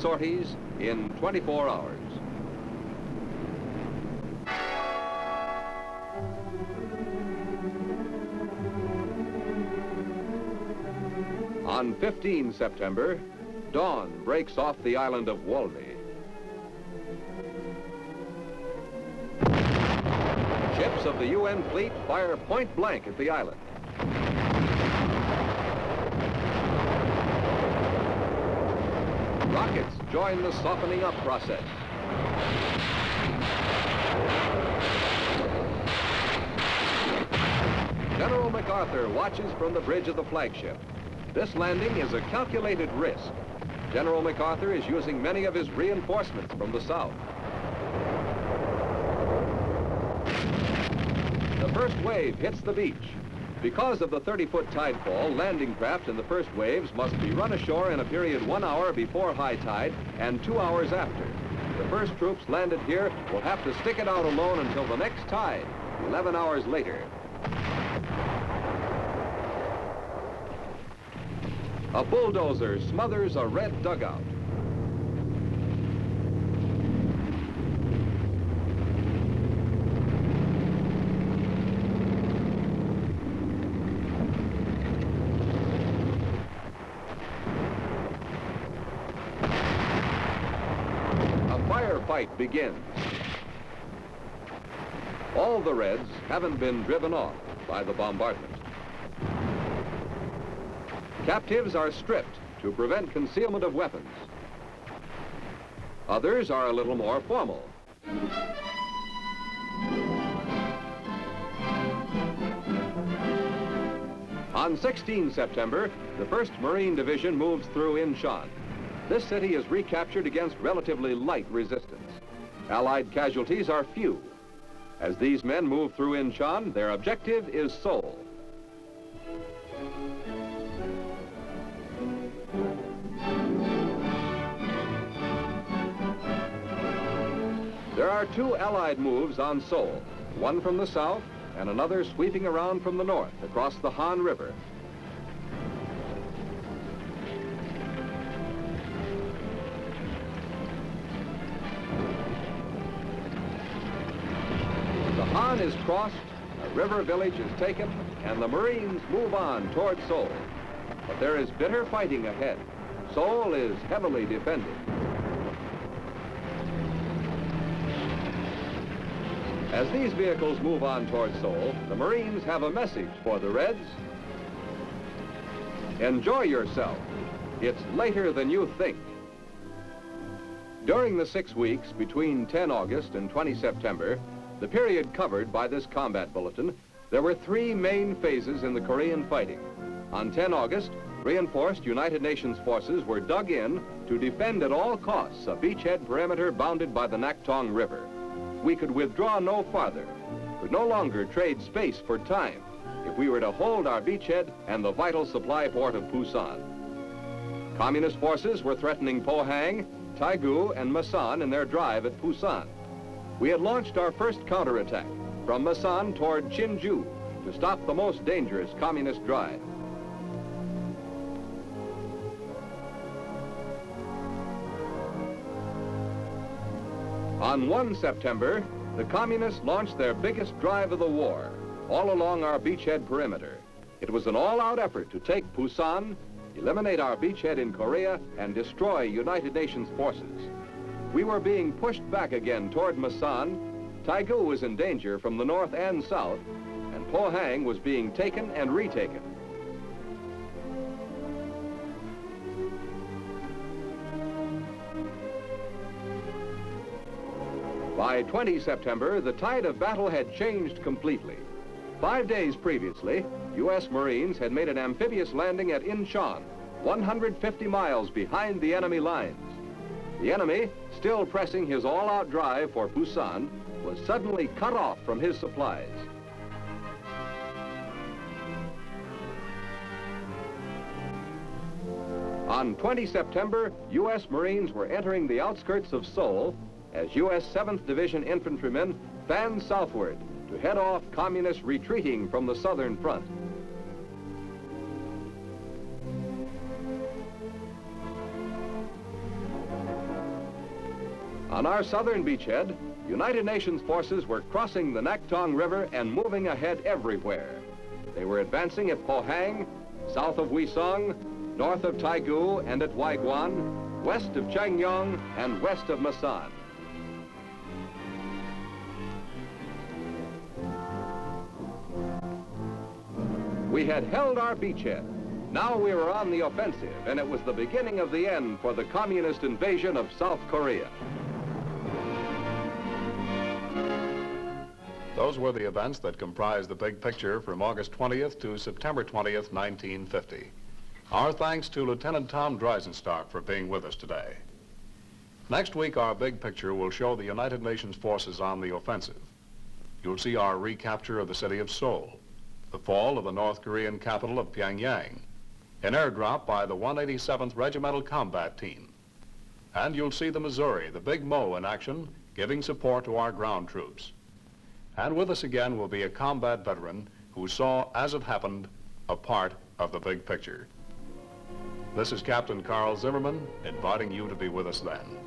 sorties in 24 hours. On 15 September, dawn breaks off the island of Walney. Ships of the UN fleet fire point blank at the island. Rockets join the softening up process. General MacArthur watches from the bridge of the flagship. This landing is a calculated risk. General MacArthur is using many of his reinforcements from the south. The first wave hits the beach. Because of the 30-foot tide fall, landing craft in the first waves must be run ashore in a period 1 hour before high tide and 2 hours after. The first troops landed here will have to stick it out alone until the next tide, 11 hours later. A bulldozer smothers a red dugout. A firefight begins. All the Reds haven't been driven off by the bombardment. Captives are stripped to prevent concealment of weapons. Others are a little more formal. On 16 September, the 1st Marine Division moves through Incheon. This city is recaptured against relatively light resistance. Allied casualties are few. As these men move through Incheon, their objective is Seoul. There are 2 Allied moves on Seoul, one from the south and another sweeping around from the north across the Han River. The Han is crossed, a river village is taken, and the Marines move on toward Seoul. But there is bitter fighting ahead. Seoul is heavily defended. As these vehicles move on toward Seoul, the Marines have a message for the Reds. Enjoy yourself. It's later than you think. During the 6 weeks between 10 August and 20 September, the period covered by this combat bulletin, there were 3 main phases in the Korean fighting. On 10 August, reinforced United Nations forces were dug in to defend at all costs a beachhead perimeter bounded by the Naktong River. We could withdraw no farther, could no longer trade space for time if we were to hold our beachhead and the vital supply port of Pusan. Communist forces were threatening Pohang, Taegu, and Masan in their drive at Pusan. We had launched our first counterattack from Masan toward Chinju to stop the most dangerous communist drive. On 1 September, the Communists launched their biggest drive of the war, all along our beachhead perimeter. It was an all-out effort to take Pusan, eliminate our beachhead in Korea, and destroy United Nations forces. We were being pushed back again toward Masan. Taegu was in danger from the north and south, and Pohang was being taken and retaken. By 20 September, the tide of battle had changed completely. 5 days previously, U.S. Marines had made an amphibious landing at Incheon, 150 miles behind the enemy lines. The enemy, still pressing his all-out drive for Pusan, was suddenly cut off from his supplies. On 20 September, U.S. Marines were entering the outskirts of Seoul as U.S. 7th Division infantrymen fanned southward to head off communists retreating from the southern front. On our southern beachhead, United Nations forces were crossing the Naktong River and moving ahead everywhere. They were advancing at Pohang, south of Wisong, north of Taegu and at Waiguan, west of Changyong, and west of Masan. We had held our beachhead. Now we were on the offensive, and it was the beginning of the end for the communist invasion of South Korea. Those were the events that comprised the big picture from August 20th to September 20th, 1950. Our thanks to Lieutenant Tom Dreisenstock for being with us today. Next week, our big picture will show the United Nations forces on the offensive. You'll see our recapture of the city of Seoul, the fall of the North Korean capital of Pyongyang, an airdrop by the 187th Regimental Combat Team. And you'll see the Missouri, the Big Mo, in action, giving support to our ground troops. And with us again will be a combat veteran who saw, as it happened, a part of the big picture. This is Captain Carl Zimmerman, inviting you to be with us then.